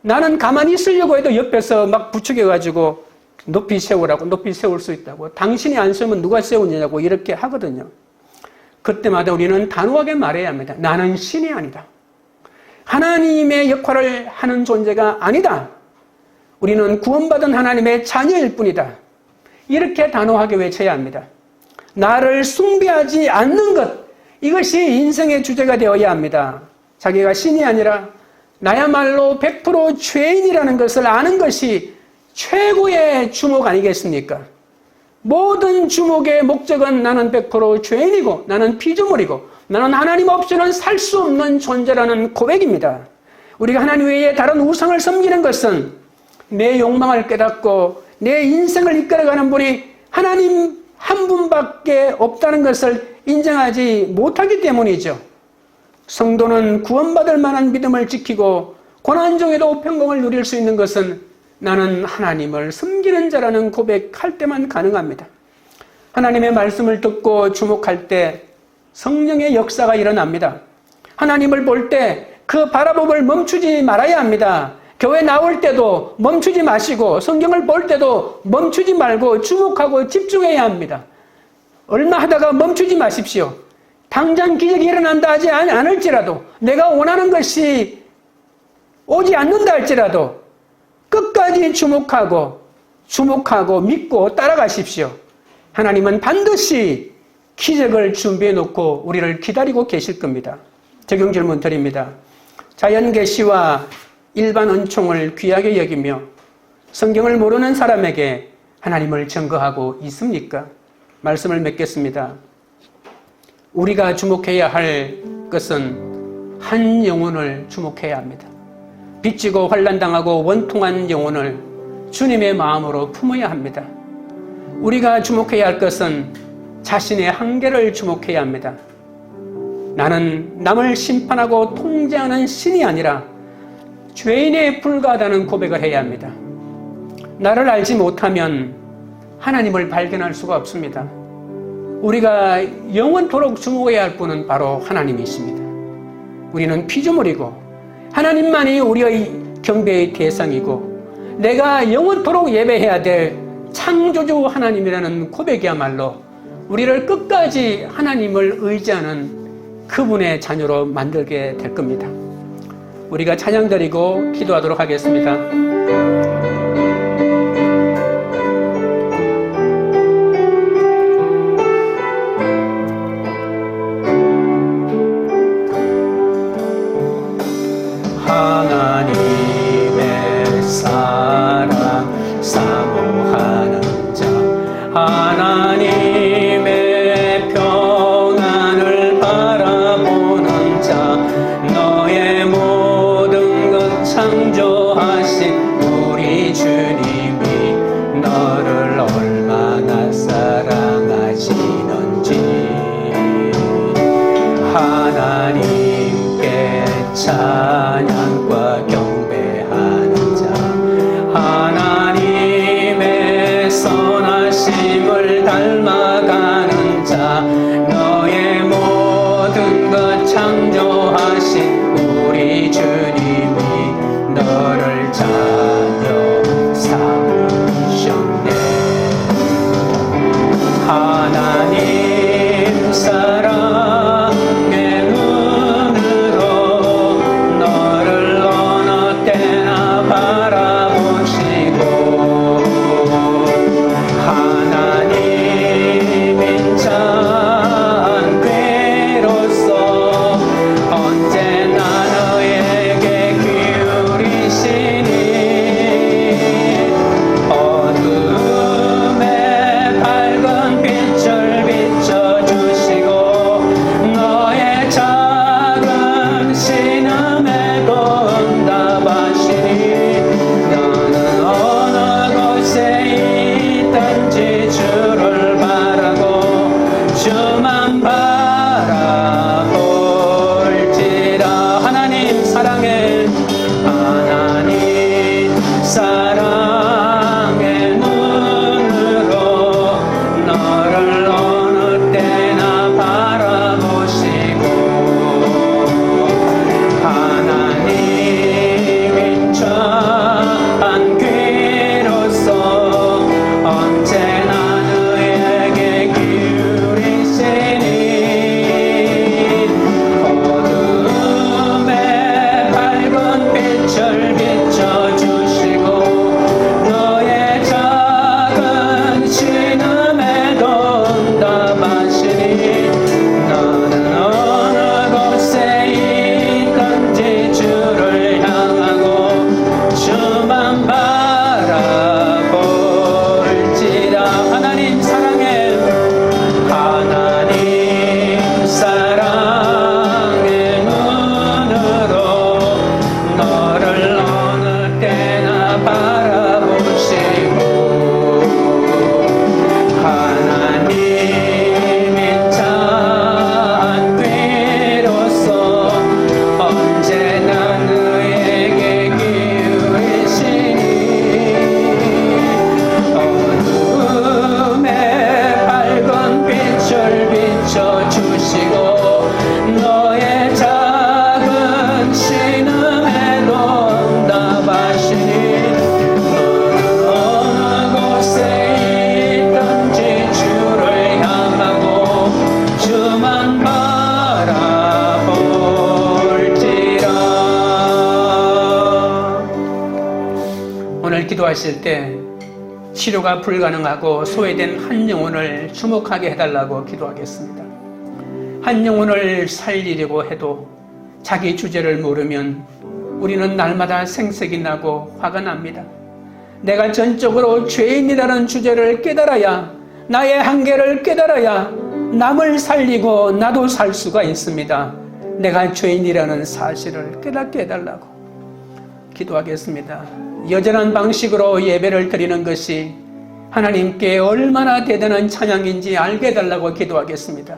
나는 가만히 있으려고 해도 옆에서 막 부추겨가지고 높이 세우라고, 높이 세울 수 있다고, 당신이 안 세우면 누가 세우느냐고 이렇게 하거든요. 그때마다 우리는 단호하게 말해야 합니다. 나는 신이 아니다. 하나님의 역할을 하는 존재가 아니다. 우리는 구원받은 하나님의 자녀일 뿐이다. 이렇게 단호하게 외쳐야 합니다. 나를 숭배하지 않는 것, 이것이 인생의 주제가 되어야 합니다. 자기가 신이 아니라 나야말로 100% 죄인이라는 것을 아는 것이 최고의 주목 아니겠습니까? 모든 주목의 목적은 나는 100% 죄인이고 나는 피조물이고 나는 하나님 없이는 살 수 없는 존재라는 고백입니다. 우리가 하나님 외에 다른 우상을 섬기는 것은 내 욕망을 깨닫고 내 인생을 이끌어가는 분이 하나님 한 분밖에 없다는 것을 인정하지 못하기 때문이죠. 성도는 구원받을 만한 믿음을 지키고 고난 중에도 평강을 누릴 수 있는 것은 나는 하나님을 섬기는 자라는 고백할 때만 가능합니다. 하나님의 말씀을 듣고 주목할 때 성령의 역사가 일어납니다. 하나님을 볼 때 그 바라봄을 멈추지 말아야 합니다. 교회 나올 때도 멈추지 마시고 성경을 볼 때도 멈추지 말고 주목하고 집중해야 합니다. 얼마 하다가 멈추지 마십시오. 당장 기적이 일어난다 하지 않을지라도, 내가 원하는 것이 오지 않는다 할지라도 끝까지 주목하고 믿고 따라가십시오. 하나님은 반드시 기적을 준비해 놓고 우리를 기다리고 계실 겁니다. 적용 질문 드립니다. 자연 계시와 일반 은총을 귀하게 여기며 성경을 모르는 사람에게 하나님을 증거하고 있습니까? 말씀을 맺겠습니다. 우리가 주목해야 할 것은 한 영혼을 주목해야 합니다. 빚지고 환난당하고 원통한 영혼을 주님의 마음으로 품어야 합니다. 우리가 주목해야 할 것은 자신의 한계를 주목해야 합니다. 나는 남을 심판하고 통제하는 신이 아니라 죄인에 불과하다는 고백을 해야 합니다. 나를 알지 못하면 하나님을 발견할 수가 없습니다. 우리가 영원토록 주목해야 할 분은 바로 하나님이십니다. 우리는 피조물이고 하나님만이 우리의 경배의 대상이고 내가 영원토록 예배해야 될 창조주 하나님이라는 고백이야말로 우리를 끝까지 하나님을 의지하는 그분의 자녀로 만들게 될 겁니다. 우리가 찬양 드리고 기도하도록 하겠습니다. 하나님의 사랑 사모하는 자, 하나님의 평안을 바라보는 자, 너의 모든 것 창조하신 우리 주님이 너를 얼마나 사랑하시는지 하나님께 찬양과 경배하는 자, 하나님의 선하심을 닮아가는 자, 너의 모든 것 창조하신 우리 주님이 너를 자녀 삼으셨네. 하나님 사랑의 눈으로 너를 기도하실 때 치료가 불가능하고 소외된 한 영혼을 주목하게 해달라고 기도하겠습니다. 한 영혼을 살리려고 해도 자기 주제를 모르면 우리는 날마다 생색이 나고 화가 납니다. 내가 전적으로 죄인이라는 주제를 깨달아야, 나의 한계를 깨달아야 남을 살리고 나도 살 수가 있습니다. 내가 죄인이라는 사실을 깨닫게 해달라고 기도하겠습니다. 여전한 방식으로 예배를 드리는 것이 하나님께 얼마나 대단한 찬양인지 알게 해달라고 기도하겠습니다.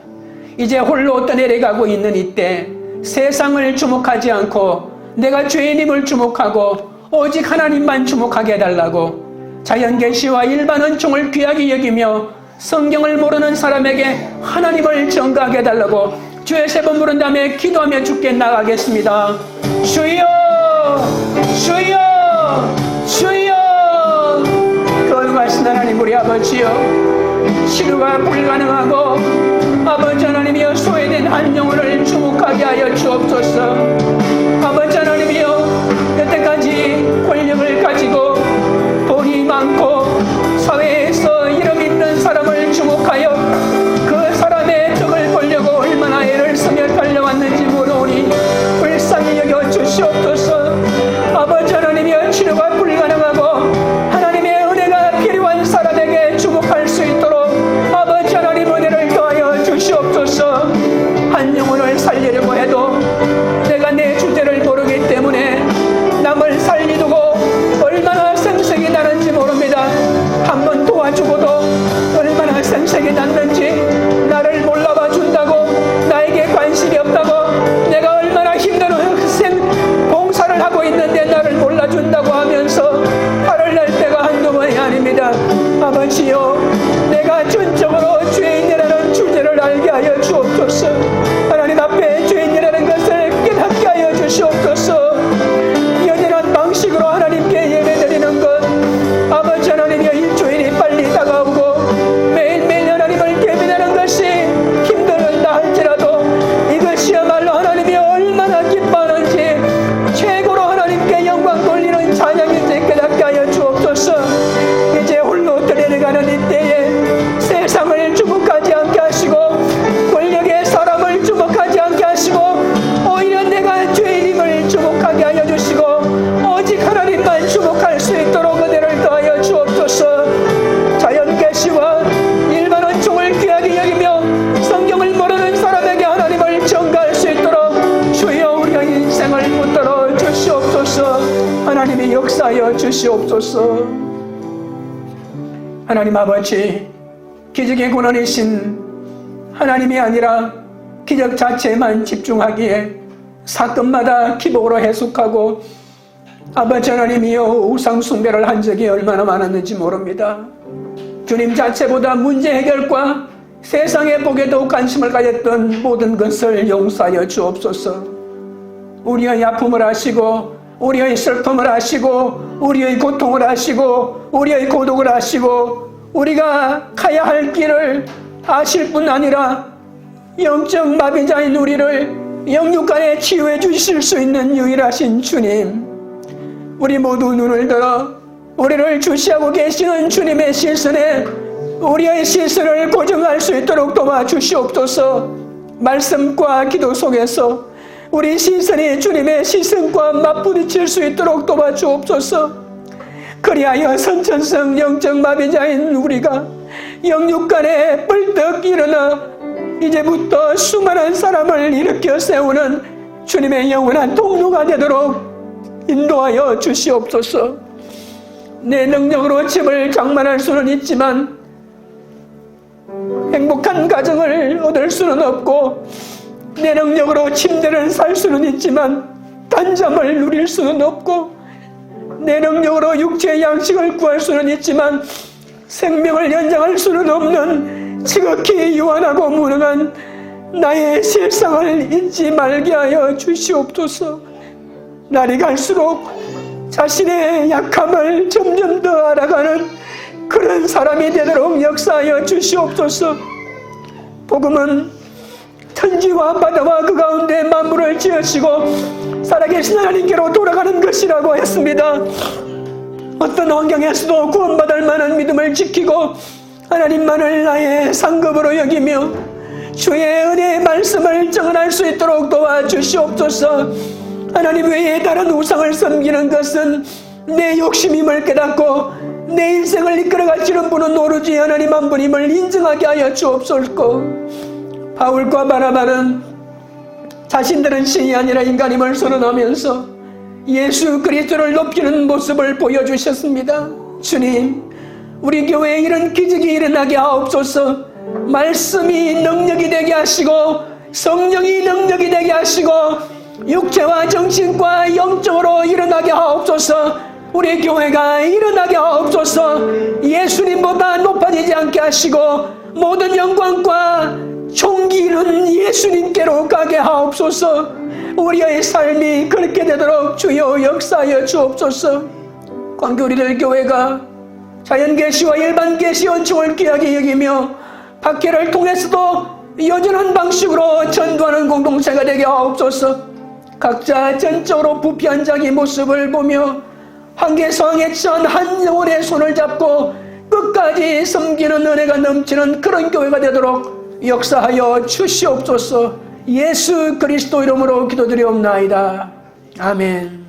이제 홀로 떠내려가고 있는 이때 세상을 주목하지 않고 내가 죄인임을 주목하고 오직 하나님만 주목하게 해달라고, 자연계시와 일반 은총을 귀하게 여기며 성경을 모르는 사람에게 하나님을 전가하게 해달라고 주의 세 번 부른 다음에 기도하며 주께 나가겠습니다. 주여, 주여, 주여. 거룩하신 하나님 우리 아버지여, 치료가 불가능하고 아버지 하나님이여 소외된 한 영혼을 주목하게 하여 주옵소서. 아버지 하나님이여, 여태까지 권력을 가지고 돈이 많고 사회에서 이름 있는 사람을 주목하여 그 사람의 덕을 보려고 얼마나 애를 쓰며 달려왔는지 모르오니 불쌍히 여겨 주시옵소서. 아버지 하나님이여, 치료가 불가능하고 하나님의 은혜가 필요한 사람에게 주목할 수 있도록 아버지 하나님 은혜를 더하여 주시옵소서. 한 영혼을 살리려고 해도 내가 내 주제를 모르기 때문에 남을 살리두고 얼마나 생색이 나는지 모릅니다. 한 번 도와주고도 얼마나 생색이 났는지, 나를 몰라봐 준다고, 나에게 관심이 없다고, 내가 얼마나 힘든 봉사를 하고 있는데 나를 몰라준다고 하면서 화를 낼 때가 한두 번이 아닙니다. 아버지요, 내가 전적으로 죄인이라는 주제를 알게 하여 주옵소서. 하나님 앞에 죄인이라는 것을 깨닫게 하여 주시옵소서. 여전한 방식으로 하나님께 예배드리는 것, 아버지 하나님이여, 일주일이 빨리 다가오고 매일매일 하나님을 예배드리는 것이 힘들다 할지라도 이것이야말로 하나님이 얼마나 기뻐하는지, 최고로 하나님께 영광 돌리는 찬양인지 깨닫게 하여 주옵소서. 이제 홀로 떠내려가는 이때에 세상을 주목하지 않게 하시고 권력의 사람을 주목하지 않게 하시고 오히려 내가 죄인임을 주목하게 하여 주시고 오직 하나님만 주목할 수 있도록 은혜를 더하여 주옵소서. 자연계시와 일반 은총을 귀하게 여기며 성경을 모르는 사람에게 하나님을 전가할 수 있도록 주여 우리의 인생을 붙들어 주시옵소서. 하나님이 역사하여 주시옵소서. 하나님 아버지, 기적의 권원이신 하나님이 아니라 기적 자체만 집중하기에 사건마다 기복으로 해석하고 아버지 하나님이여 우상 숭배를 한 적이 얼마나 많았는지 모릅니다. 주님 자체보다 문제 해결과 세상의 복에 더욱 관심을 가졌던 모든 것을 용서하여 주옵소서. 우리의 아픔을 아시고 우리의 슬픔을 아시고 우리의 고통을 아시고 우리의 고독을 아시고 우리가 가야 할 길을 아실 뿐 아니라 영적 마비자인 우리를 영육간에 치유해 주실 수 있는 유일하신 주님, 우리 모두 눈을 들어 우리를 주시하고 계시는 주님의 시선에 우리의 시선을 고정할 수 있도록 도와주시옵소서. 말씀과 기도 속에서 우리 시선이 주님의 시선과 맞부딪힐 수 있도록 도와주옵소서. 그리하여 선천성 영적 마비자인 우리가 영육간에 뻘떡 일어나 이제부터 수많은 사람을 일으켜 세우는 주님의 영원한 통로가 되도록 인도하여 주시옵소서. 내 능력으로 집을 장만할 수는 있지만 행복한 가정을 얻을 수는 없고, 내 능력으로 침대를 살 수는 있지만 단잠을 누릴 수는 없고, 내 능력으로 육체의 양식을 구할 수는 있지만 생명을 연장할 수는 없는 지극히 유한하고 무능한 나의 실상을 잊지 말게 하여 주시옵소서. 날이 갈수록 자신의 약함을 점점 더 알아가는 그런 사람이 되도록 역사하여 주시옵소서. 복음은 천지와 바다와 그 가운데 만물을 지으시고 살아계신 하나님께로 돌아가는 것이라고 했습니다. 어떤 환경에서도 구원받을 만한 믿음을 지키고 하나님만을 나의 상급으로 여기며 주의 은혜의 말씀을 정언할 수 있도록 도와주시옵소서. 하나님 외에 다른 우상을 섬기는 것은 내 욕심임을 깨닫고 내 인생을 이끌어가시는 분은 오로지 하나님 한 분임을 인정하게 하여 주옵소서. 바울과 바나바는 자신들은 신이 아니라 인간임을 선언하면서 예수 그리스도를 높이는 모습을 보여주셨습니다. 주님, 우리 교회에 이런 기적이 일어나게 하옵소서. 말씀이 능력이 되게 하시고 성령이 능력이 되게 하시고 육체와 정신과 영적으로 일어나게 하옵소서. 우리 교회가 일어나게 하옵소서. 예수님보다 높아지지 않게 하시고 모든 영광과 존귀는 예수님께로 가게 하옵소서. 우리의 삶이 그렇게 되도록 주여 역사하여 주옵소서. 광교리들 교회가 자연계시와 일반계시 원칙을 귀하게 여기며 박해를 통해서도 여전한 방식으로 전도하는 공동체가 되게 하옵소서. 각자 전적으로 부패한 자기 모습을 보며 한계성에 처한 한 영혼의 손을 잡고 끝까지 섬기는 은혜가 넘치는 그런 교회가 되도록 역사하여 주시옵소서. 예수 그리스도 이름으로 기도드리옵나이다. 아멘.